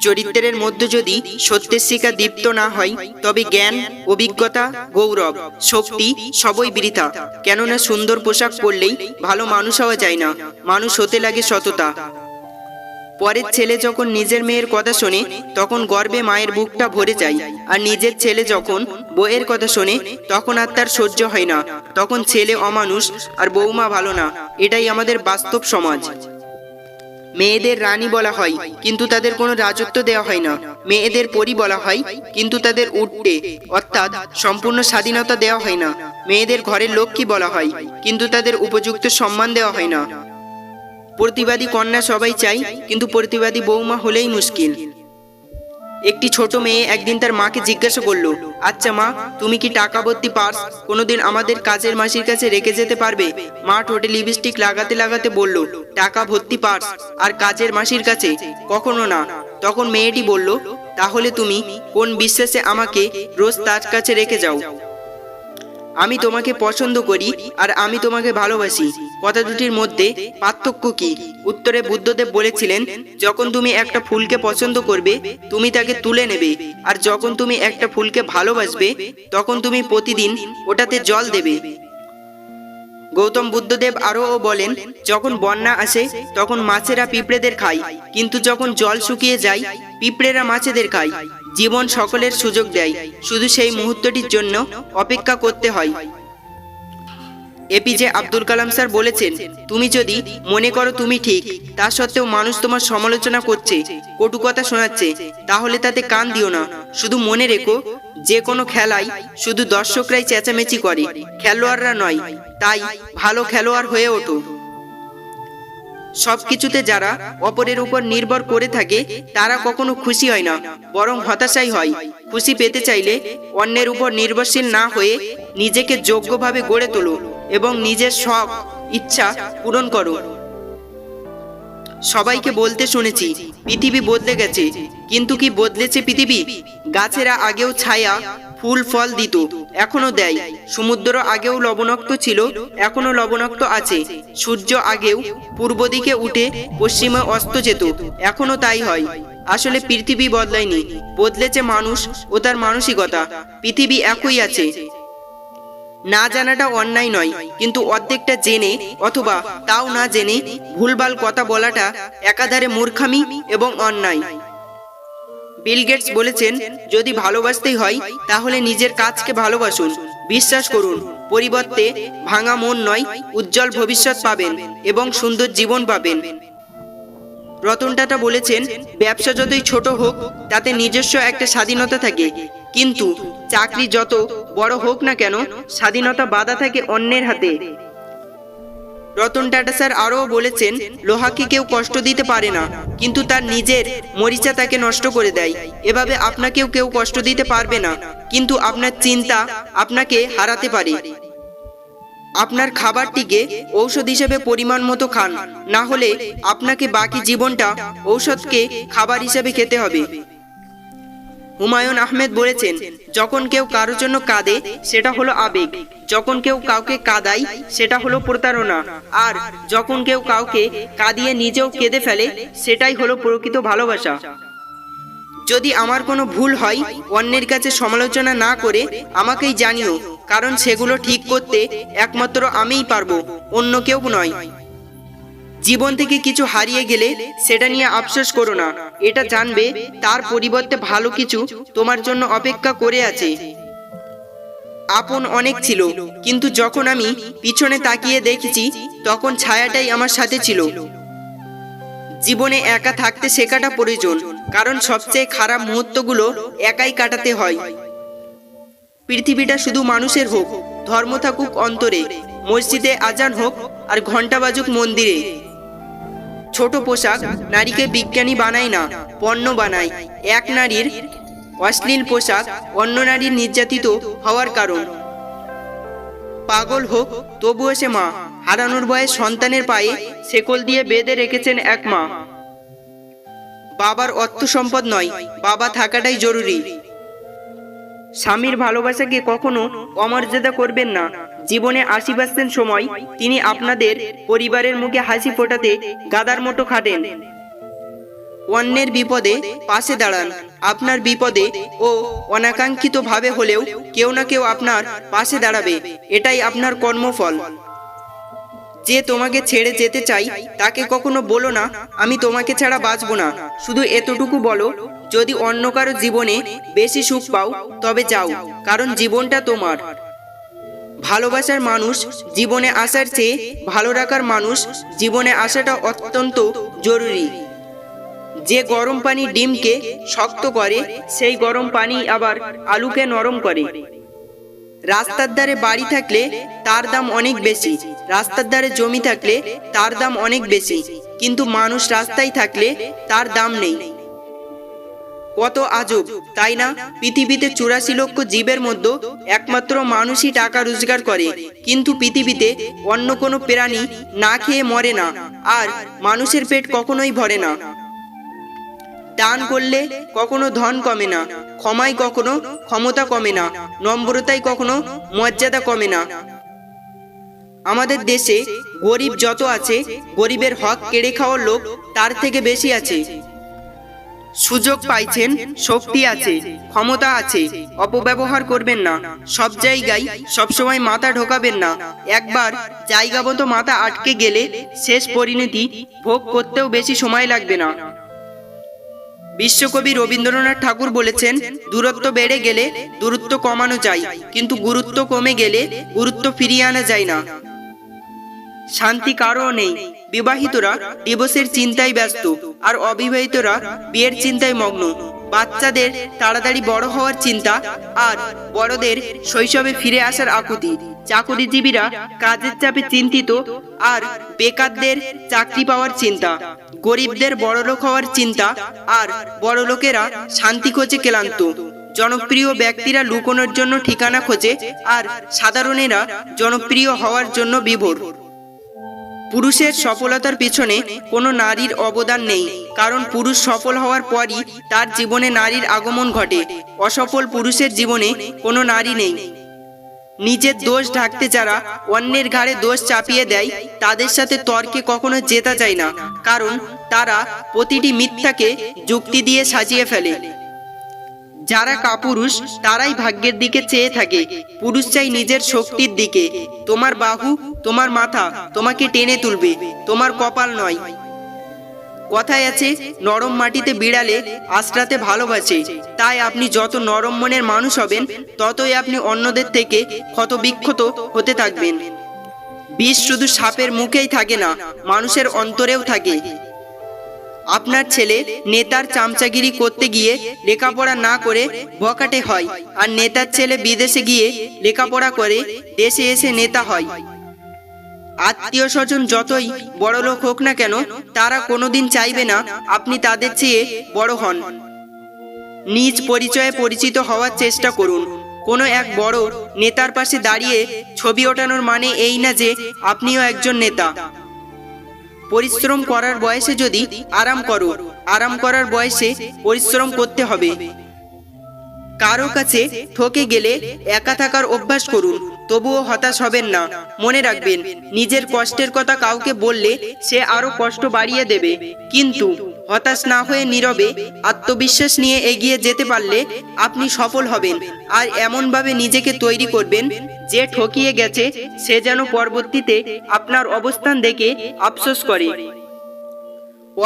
চরিত্রের মধ্যে যদি সত্যের শিখা দীপ্ত না হয়, তবে জ্ঞান, অভিজ্ঞতা, গৌরব, শক্তি সবই বৃথা। কেননা সুন্দর পোশাক পরলেই ভালো মানুষ হওয়া যায় না, মানুষ হতে লাগে সততা। পরের ছেলে যখন নিজের মেয়ের কথা শোনে তখন গর্বে মায়ের বুকটা ভরে যায়, আর নিজের ছেলে যখন বউয়ের কথা শোনে তখন আর তার সহ্য হয় না। তখন ছেলে অমানুষ আর বৌমা ভালো না। এটাই আমাদের বাস্তব সমাজ। মেয়েদের রানী বলা হয় কিন্তু তাদের কোনো রাজত্ব দেওয়া হয় না। মেয়েদের পরী বলা হয় কিন্তু তাদের উঠতে অর্থাৎ সম্পূর্ণ স্বাধীনতা দেওয়া হয় না। মেয়েদের ঘরের লক্ষ্মী বলা হয় কিন্তু তাদের উপযুক্ত সম্মান দেওয়া হয় না। প্রতিবাদী কন্যা সবাই চাই, কিন্তু প্রতিবাদী বৌমা হলেই মুশকিল। একটি ছোট মেয়ে একদিন তার মাকে জিজ্ঞাসা করলো, আচ্ছা মা, তুমি কি টাকা ভর্তি পার্স কোনোদিন আমাদের কাজের মাসির কাছে রেখে যেতে পারবে? মা ঠোঁটে লিপস্টিক লাগাতে লাগাতে বলল, টাকা ভর্তি পার্স আর কাজের মাসির কাছে? কখনো না। তখন মেয়েটি বলল, তাহলে তুমি কোন বিশ্বাসে আমাকে রোজ তার কাছে রেখে যাও? আমি তোমাকে পছন্দ করি আর আমি তোমাকে ভালোবাসি, কথা দুটির মধ্যে পার্থক্য কি? উত্তরে বুদ্ধদেব বলেছিলেন, যখন তুমি একটা ফুলকে পছন্দ করবে তুমি তাকে তুলে নেবে, আর যখন তুমি একটা ফুলকে ভালোবাসবে তখন তুমি প্রতিদিন ওটাতে জল দেবে। গৌতম বুদ্ধদেব আরও বলেন, যখন বন্যা আসে তখন মাছেরা পিঁপড়েদের খায়, কিন্তু যখন জল শুকিয়ে যায় পিঁপড়েরা মাছেদের খায়। জীবন সকলের সুযোগ দেয়, শুধু সেই মুহূর্তটির জন্য অপেক্ষা করতে হয়। এপিজে আব্দুল কালাম স্যার বলেছেন, তুমি যদি মনে করো তুমি ঠিক, তা সত্ত্বেও মানুষ তোমার সমালোচনা করছে, কটু কথা শোনাচ্ছে, তাহলে তাতে কান দিও না। শুধু মনে রেখো, যে কোনো খেলায় শুধু দর্শকরাই চেঁচামেচি করে, খেলোয়াড়রা নয়। তাই ভালো খেলোয়াড় হয়ে ওঠো। সবকিছুতে যারা অপরের উপর নির্ভর করে থাকে তারা কখনো খুশি হয় না, বরং হতাশাই হয়। খুশি পেতে চাইলে অন্যের উপর নির্ভরশীল না হয়ে নিজেকে যোগ্যভাবে গড়ে তোলো এবং নিজের শখ ইচ্ছা পূরণ করো। সবাইকে বলতে শুনেছি পৃথিবী বদলে গেছে, কিন্তু কি বদলেছে পৃথিবী? গাছেরা আগেও ছায়া, ফুল, ফল দিত, এখনো দেয়। সমুদ্র আগেও লবণাক্ত ছিল, এখনো লবণাক্ত আছে। সূর্য আগেও পূর্ব দিকে উঠে পশ্চিমে অস্ত যেত, এখনো তাই হয়। আসলে পৃথিবী বদলায়নি, বদলেছে মানুষ ও তার মানসিকতা। পৃথিবী একই আছে। না জানাটা অন্যায় নয়, কিন্তু অর্ধেকটা জেনে অথবা তাও না জেনে ভুলভাল কথা বলাটা একাধারে মূর্খামি এবং অন্যায়। বিল গেটস বলেছেন, যদি ভালোবাসতেই হয় তাহলে নিজের কাজকে ভালোবাসুন। বিশ্বাস করুন, পরিবর্তে ভাঙা মন নয়, উজ্জ্বল ভবিষ্যৎ পাবেন এবং সুন্দর জীবন পাবেন। রতন টাটা বলেছেন, ব্যবসা যতই ছোট হোক তাতে নিজস্ব একটা স্বাধীনতা থাকে, কিন্তু চাকরি যত বড় হোক না কেন স্বাধীনতা বাঁধা থাকে অন্যের হাতে। রতন টাটা স্যার আরও বলেছেন, লোহাকে কেউ কষ্ট দিতে পারে না, কিন্তু তার নিজের মরিচা তাকে নষ্ট করে দেয়। এভাবে আপনাকেও কেউ কষ্ট দিতে পারবে না, কিন্তু আপনার চিন্তা আপনাকে হারাতে পারে। আপনার খাবারটিকে ঔষধ হিসেবে পরিমাণ মতো খান, না হলে আপনাকে বাকি জীবনটা ঔষধকে খাবার হিসেবে খেতে হবে। হুমায়ুন আহমেদ বলেছেন, যখন কেউ কারোর জন্য কাঁদে সেটা হলো আবেগ, যখন কেউ কাউকে কাঁদায় সেটা হলো প্রতারণা, আর যখন কেউ কাউকে কাঁদিয়ে নিজেও কেঁদে ফেলে সেটাই হলো প্রকৃত ভালোবাসা। যদি আমার কোনো ভুল হয় অন্যের কাছে সমালোচনা না করে আমাকেই জানিও, কারণ সেগুলো ঠিক করতে একমাত্র আমিই পারবো, অন্য কেউ নয়। জীবন থেকে কিছু হারিয়ে গেলে সেটা নিয়ে আফসোস করো না, এটা জানবে তার পরিবর্তে ভালো কিছু তোমার জন্য অপেক্ষা করে আছে। আপন অনেক ছিল, কিন্তু যখন আমি পিছনে তাকিয়ে দেখেছি তখন ছায়াটাই আমার সাথে ছিল। জীবনে একা থাকতে শেখাটা প্রয়োজন, কারণ সবচেয়ে খারাপ মুহূর্তগুলো একাই কাটাতে হয়। পৃথিবীটা শুধু মানুষের হোক, ধর্ম থাকুক অন্তরে, মসজিদে আজান হোক আর ঘন্টা বাজুক মন্দিরে। ছোট পোশাক নারীকে বিজ্ঞানী বানায় না, পণ্য বানায়। এক নারীর অশ্লীল পোশাক অন্য নারীর নির্যাতিত হওয়ার কারণ। পাগল হোক তবুও সে মা, হারানোর ভয়ে সন্তানের পায়ে শেকল দিয়ে বেঁধে রেখেছেন এক মা। বাবার অর্থ সম্পদ নয়, বাবা থাকাটাই জরুরি। স্বামীর ভালোবাসাকে কখনো অমর্যাদা করবেন না। জীবনে ৮০% সময় তিনি আপনাদের পরিবারের মুখে হাসি ফোটাতে গাদার মতো খাটেন। অন্যের বিপদে পাশে দাঁড়ান। আপনার বিপদে ও অনাকাঙ্ক্ষিতভাবে হলেও কেউ না কেউ আপনার পাশে দাঁড়াবে, এটাই আপনার কর্মফল। যে তোমাকে ছেড়ে যেতে চাই তাকে কখনো বলো না আমি তোমাকে ছাড়া বাঁচব না। শুধু এতটুকু বলো, যদি অন্য কারো জীবনে বেশি সুখ পাও তবে যাও, কারণ জীবনটা তোমার। ভালোবাসার মানুষ জীবনে আসার চেয়ে ভালো রাখার মানুষ জীবনে আসাটা অত্যন্ত জরুরি। যে গরম পানি ডিমকে শক্ত করে, সেই গরম পানি আবার আলুকে নরম করে। রাস্তার ধারে বাড়ি থাকলে তার দাম অনেক বেশি, রাস্তার ধারে জমি থাকলে তার দাম অনেক বেশি, কিন্তু মানুষ রাস্তায় থাকলে তার দাম নেই। কত আজব, তাই না? পৃথিবীতে 84 লক্ষ জীবের মধ্যে একমাত্র মানুষই টাকা রোজগার করে, কিন্তু পৃথিবীতে অন্য কোনো প্রাণী না খেয়ে মরে না, আর মানুষের পেট কখনোই ভরে না। দান করলে কখনো ধন কমে না, ক্ষমায় কখনো ক্ষমতা কমে না, নম্রতায় কখনো মর্যাদা কমে না। আমাদের দেশে গরিব যত আছে, গরিবের হক কেড়ে খাওয়ার লোক তার থেকে বেশি আছে। সুযোগ পাইছেন, শক্তি আছে, ক্ষমতা আছে, অপব্যবহার করবেন না। সব জায়গায় সবসময় মাথা ঢোকাবেন না। একবার জায়গা মতো মাথা আটকে গেলে শেষ পরিণতি ভোগ করতেও বেশি সময় লাগবে না। বিশ্বকবি রবীন্দ্রনাথ ঠাকুর বলেছেন, দূরত্ব বেড়ে গেলে দূরত্ব কমানো যায়, কিন্তু গুরুত্ব কমে গেলে গুরুত্ব ফিরিয়ে আনা যায় না। শান্তি কারও নেই। বিবাহিতরা ডিভোর্সের চিন্তায় ব্যস্ত, আর অবিবাহিতরা বিয়ের চিন্তায় মগ্ন। বাচ্চাদের তাড়াতাড়ি বড় হওয়ার চিন্তা, আর বড়দের শৈশবে ফিরে আসার আকুতি। চাকরিজীবীরা কাজের চাপে চিন্তিত, আর বেকারদের চাকরি পাওয়ার চিন্তা। গরিবদের বড়লোক হওয়ার চিন্তা, আর বড়লোকেরা শান্তি খোঁজে ক্লান্ত। জনপ্রিয় ব্যক্তিরা লুকোনোর জন্য ঠিকানা খোঁজে, আর সাধারণেরা জনপ্রিয় হওয়ার জন্য বিভোর। পুরুষের সফলতার পিছনে কোনো নারীর অবদান নেই, কারণ পুরুষ সফল হওয়ার পরই তার জীবনে নারীর আগমন ঘটে। অসফল পুরুষের জীবনে কোনো নারী নেই। নিজের দোষ ঢাকতে যারা অন্যের ঘাড়ে দোষ চাপিয়ে দেয়, তাদের সাথে তর্কে কখনো জেতা যায় না, কারণ তারা প্রতিটি মিথ্যাকে যুক্তি দিয়ে সাজিয়ে ফেলে। যারা কাপুরুষ তারাই ভাগ্যের দিকে চেয়ে থাকে, পুরুষ চাই নিজের শক্তির দিকে। তোমার বাহু, তোমার মাথা তোমাকে টেনে তুলবে, তোমার কপাল নয়। কথায় আছে, নরম মাটিতে বিড়ালে আশ্রাতে ভালোবাসে। তাই আপনি যত নরম মনের মানুষ হবেন, ততই আপনি অন্যদের থেকে ক্ষতবিক্ষত হতে থাকবেন। বিষ শুধু সাপের মুখেই থাকে না, মানুষের অন্তরেও থাকে। আপনার ছেলে নেতার চামচাগিরি করতে গিয়ে লেখাপড়া না করে বখাটে হয়, আর নেতার ছেলে বিদেশে গিয়ে লেখাপড়া করে দেশে এসে নেতা হয়। আত্মীয় স্বজন যতই বড়লোক হোক না কেন, তারা কোনোদিন চাইবে না আপনি তাদের চেয়ে বড় হন। নিজ পরিচয়ে পরিচিত হওয়ার চেষ্টা করুন। কোনো এক বড় নেতার পাশে দাঁড়িয়ে ছবি ওঠানোর মানে এই না যে আপনিও একজন নেতা। পরিশ্রম করার বয়সে যদি আরাম করো, আরাম করার বয়সে পরিশ্রম করতে হবে। কারো কাছে ঠকে গেলে একা থাকার অভ্যাস করুন, তবুও হতাশ হবেন না। মনে রাখবেন, নিজের কষ্টের কথা কাউকে বললে সে আরো কষ্ট বাড়িয়ে দেবে, কিন্তু হতাশ না হয়ে নীরবে আত্মবিশ্বাস নিয়ে এগিয়ে যেতে পারলে আপনি সফল হবেন। আর এমনভাবে নিজেকে তৈরি করবেন যে ঠকিয়ে গেছে সে যেন পরবর্তীতে আপনার অবস্থান দেখে আফসোস করে।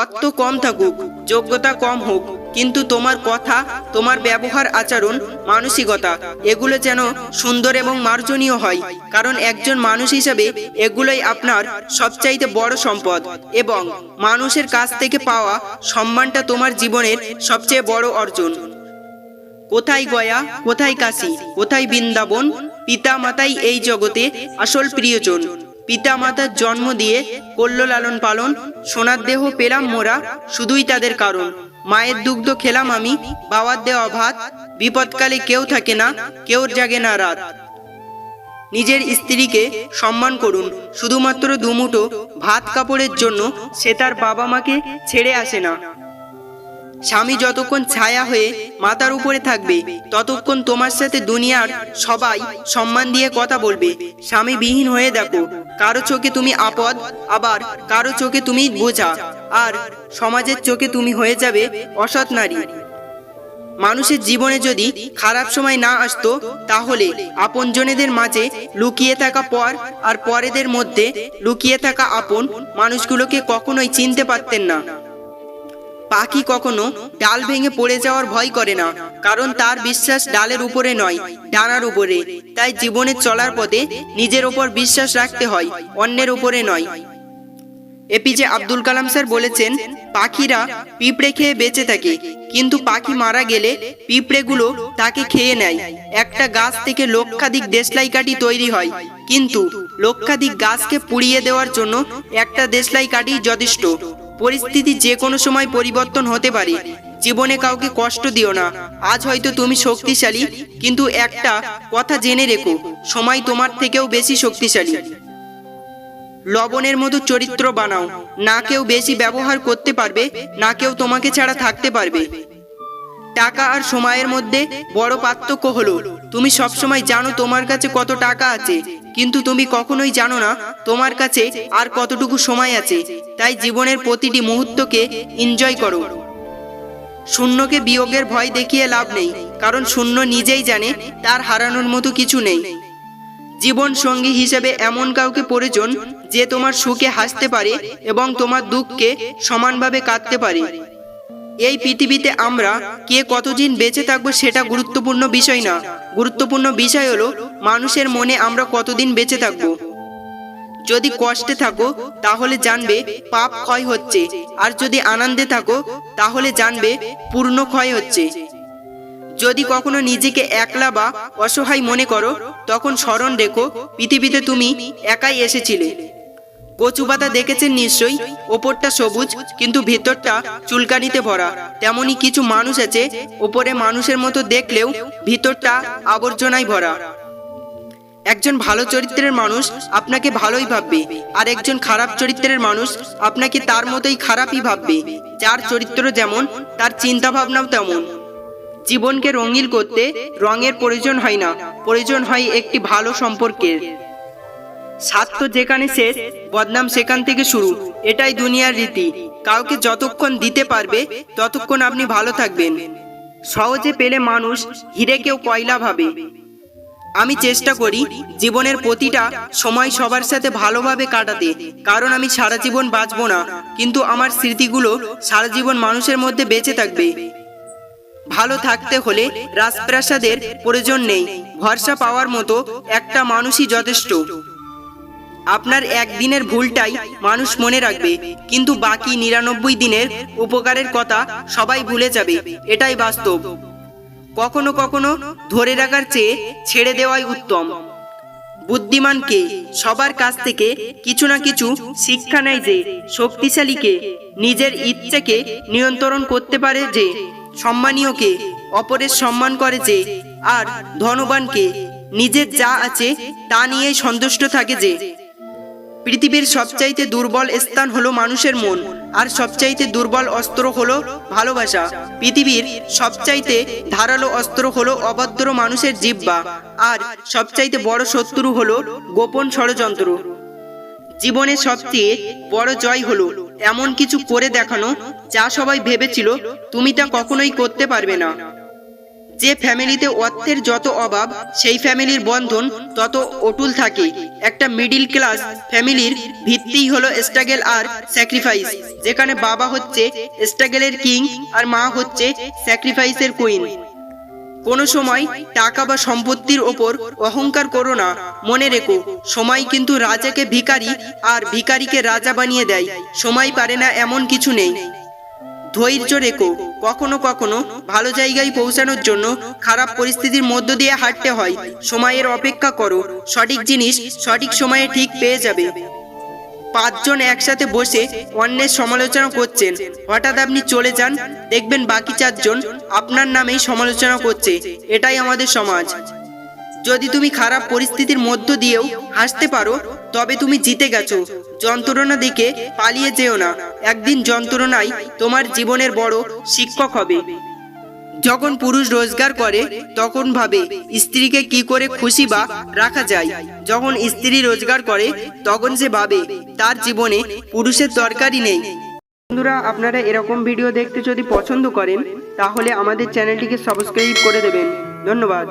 অর্থ কম থাকুক, যোগ্যতা কম হোক, কিন্তু তোমার কথা, তোমার ব্যবহার, আচরণ, মানসিকতা এগুলো যেন সুন্দর এবং মার্জনীয় হয়, কারণ একজন মানুষ হিসেবে এগুলোই আপনার সবচাইতে বড় সম্পদ। এবং মানুষের কাছ থেকে পাওয়া সম্মানটা তোমার জীবনের সবচেয়ে বড় অর্জন। কোথায় গয়া, কোথায় কাশী, কোথায় বৃন্দাবন, পিতা মাতাই এই জগতে আসল প্রিয়জন। পিতা মাতার জন্ম দিয়ে করল লালন পালন, সোনার দেহ পেলাম মোরা শুধুই তাদের কারণ। মায়ের দুগ্ধ খেলাম আমি, বাবার দেওয়া ভাত, বিপদকালে কেউ থাকে না, কেউ জাগে না রাত। নিজের স্ত্রীকে সম্মান করুন, শুধুমাত্র দুমুঠো ভাত কাপড়ের জন্য সে তার বাবা মাকে ছেড়ে আসে না। স্বামী যতক্ষণ ছায়া হয়ে মাথার উপরে থাকবে, ততক্ষণ তোমার সাথে দুনিয়ার সবাই সম্মান দিয়ে কথা বলবে। স্বামী বিহীন হয়ে দেখো, কারো চোখে তুমি আপদ, আবার কারো চোখে তুমি বোঝা। আর সমাজের চোখে তুমি হয়ে যাবে অসৎ নারী। মানুষের জীবনে যদি খারাপ সময় না আসতো তাহলে আপনজনেদের মাঝে লুকিয়ে থাকা পর আর পরেদের মধ্যে লুকিয়ে থাকা আপন মানুষগুলোকে কখনোই চিনতে পারতেন না। পাখি কখনো ডাল ভেঙে পড়ে যাওয়ার ভয় করে না, কারণ তার বিশ্বাস ডালের উপরে নয়, ডানার উপরে। তাই জীবনে চলার পথে নিজের উপর বিশ্বাস রাখতে হয়, অন্যের উপরে নয়। এপিজে আব্দুল কালাম স্যার বলেছেন, পাখিরা পিঁপড়ে খেয়ে বেঁচে থাকে, কিন্তু পাখি মারা গেলে পিঁপড়েগুলো তাকে খেয়ে নেয়। একটা গাছ থেকে লক্ষাধিক দেশলাই কাঠি তৈরি হয়, কিন্তু লক্ষাধিক গাছকে পুড়িয়ে দেওয়ার জন্য একটা দেশলাই কাঠি যথেষ্ট। পরিস্থিতি যে কোনো সময় পরিবর্তন হতে পারে। জীবনে কাউকে কষ্ট দিও না। আজ হয়তো তুমি শক্তিশালী, কিন্তু একটা কথা জেনে রেখো, সময় তোমার থেকেও বেশি শক্তিশালী। লবণের মতো চরিত্র বানাও, না কেউ বেশি ব্যবহার করতে পারবে, না কেউ তোমাকে ছাড়া থাকতে পারবে। টাকা আর সময়ের মধ্যে বড় পার্থক্য হলো, তুমি সবসময় জানো তোমার কাছে কত টাকা আছে, কিন্তু তুমি কখনোই জানো না তোমার কাছে আর কতটুকু সময় আছে। তাই জীবনের প্রতিটি মুহূর্তকে এনজয় করো। শূন্যকে বিয়োগের ভয় দেখিয়ে লাভ নেই, কারণ শূন্য নিজেই জানে তার হারানোর মতো কিছু নেই। জীবন সঙ্গী হিসেবে এমন কাউকে প্রয়োজন যে তোমার সুখে হাসতে পারে এবং তোমার দুঃখকে সমানভাবে কাটতে পারে। এই পৃথিবীতে আমরা কে কতদিন বেঁচে থাকবো সেটা গুরুত্বপূর্ণ বিষয় না। গুরুত্বপূর্ণ বিষয় হলো মানুষের মনে আমরা কতদিন বেঁচে থাকবো। যদি কষ্টে থাকো তাহলে জানবে পাপ ক্ষয় হচ্ছে, আর যদি আনন্দে থাকো তাহলে জানবে পূর্ণ ক্ষয় হচ্ছে। যদি কখনো নিজেকে একলা বা অসহায় মনে করো, তখন স্মরণ রেখো পৃথিবীতে তুমি একাই এসেছিলে। কচু পাতা দেখেছেন নিশ্চয়ই, ওপরটা সবুজ কিন্তু ভেতরটা চুলকানিতে ভরা। তেমনি কিছু মানুষ আছে, ওপরে মানুষের মতো দেখলেও ভিতরটা আবর্জনায় ভরা। একজন ভালো চরিত্রের মানুষ আপনাকে ভালোই ভাববে, আর একজন খারাপ চরিত্রের মানুষ আপনাকে তার মতোই খারাপই ভাববে। যার চরিত্র যেমন তার চিন্তা ভাবনাও তেমন। জীবনকে রঙিন করতে রঙের প্রয়োজন হয় না, প্রয়োজন হয় একটি ভালো সম্পর্কের। স্বার্থ যেখানে শেষ, বদনাম সেখান থেকে শুরু। এটাই দুনিয়ার রীতি। কাউকে যতক্ষণ দিতে পারবে ততক্ষণ আপনি ভালো থাকবেন। সহজে পেলে মানুষ হিরেকেও কয়লা ভাবে। আমি চেষ্টা করি জীবনের প্রতিটা সময় সবার সাথে ভালোভাবে কাটাতে, কারণ আমি সারা জীবন বাঁচবো না, কিন্তু আমার স্মৃতিগুলো সারা জীবন মানুষের মধ্যে বেঁচে থাকবে। ভালো থাকতে হলে রাজপ্রাসাদের প্রয়োজন নেই, ভরসা পাওয়ার মতো একটা মানুষই যথেষ্ট। আপনার একদিনের ভুলটাই মানুষ মনে রাখবে, কিন্তু বাকি 99 দিনের উপকারের কথা সবাই ভুলে যাবে। এটাই বাস্তব। কখনো কখনো ধরে রাখার চেয়ে ছেড়ে দেওয়াই উত্তম। বুদ্ধিমানকে সবার কাছ থেকে কিছু না কিছু শিক্ষা নেয় যে, শক্তিশালীকে নিজের ইচ্ছাকে নিয়ন্ত্রণ করতে পারে যে, সম্মানীয়কে অপরের সম্মান করে যে, আর ধনবানকে নিজের যা আছে তা নিয়েই সন্তুষ্ট থাকে যে। পৃথিবীর সবচাইতে দুর্বল স্থান হলো মানুষের মন, আর সবচাইতে দুর্বল অস্ত্র হলো ভালোবাসা। পৃথিবীর সবচাইতে ধারালো অস্ত্র হলো অভদ্র মানুষের জিহ্বা, আর সবচাইতে বড় শত্রু হলো গোপন ষড়যন্ত্র। জীবনে সবচেয়ে বড় জয় হলো এমন কিছু করে দেখানো যা সবাই ভেবেছিল তুমি তা কখনোই করতে পারবে না। যে ফ্যামিলিতে অর্থের যত অভাব, সেই ফ্যামিলির বন্ধন তত অটুট থাকে। একটা মিডিল ক্লাস ফ্যামিলির ভিত্তিই হলো স্ট্রাগল আর স্যাক্রিফাইস, যেখানে বাবা হচ্ছে স্ট্রাগলের কিং আর মা হচ্ছে স্যাক্রিফাইসের কুইন। কোনো সময় টাকা বা সম্পত্তির ওপর অহংকার করো না। মনে রেখো, সময় কিন্তু রাজাকে ভিখারি আর ভিখারিকে রাজা বানিয়ে দেয়। সময় পারে না এমন কিছু নেই। ধৈর্য রেখো। কখনো কখনো ভালো জায়গায় পৌঁছানোর জন্য খারাপ পরিস্থিতির মধ্য দিয়ে হাঁটতে হয়। সময়ের অপেক্ষা করো, সঠিক জিনিস সঠিক সময়ে ঠিক পেয়ে যাবে। 5 জন একসাথে বসে অন্যের সমালোচনা করছেন, হঠাৎ আপনি চলে যান, দেখবেন বাকি 4 জন আপনার নামেই সমালোচনা করছে। এটাই আমাদের সমাজ। যদি তুমি খারাপ পরিস্থিতির মধ্য দিয়েও হাসতে পারো, তবে তুমি জিতে গেছো। যন্ত্রণা দেখে পালিয়ে যেও না। একদিন যন্ত্রণাই তোমার জীবনের বড় শিক্ষক হবে। যখন পুরুষ রোজগার করে তখন ভাবে স্ত্রীকে কি করে খুশি বা রাখা যায়। যখন স্ত্রী রোজগার করে তখন সে ভাবে তার জীবনে পুরুষের দরকারই নেই। বন্ধুরা, আপনারা এরকম ভিডিও দেখতে যদি পছন্দ করেন তাহলে আমাদের চ্যানেলটিকে সাবস্ক্রাইব করে দেবেন। ধন্যবাদ।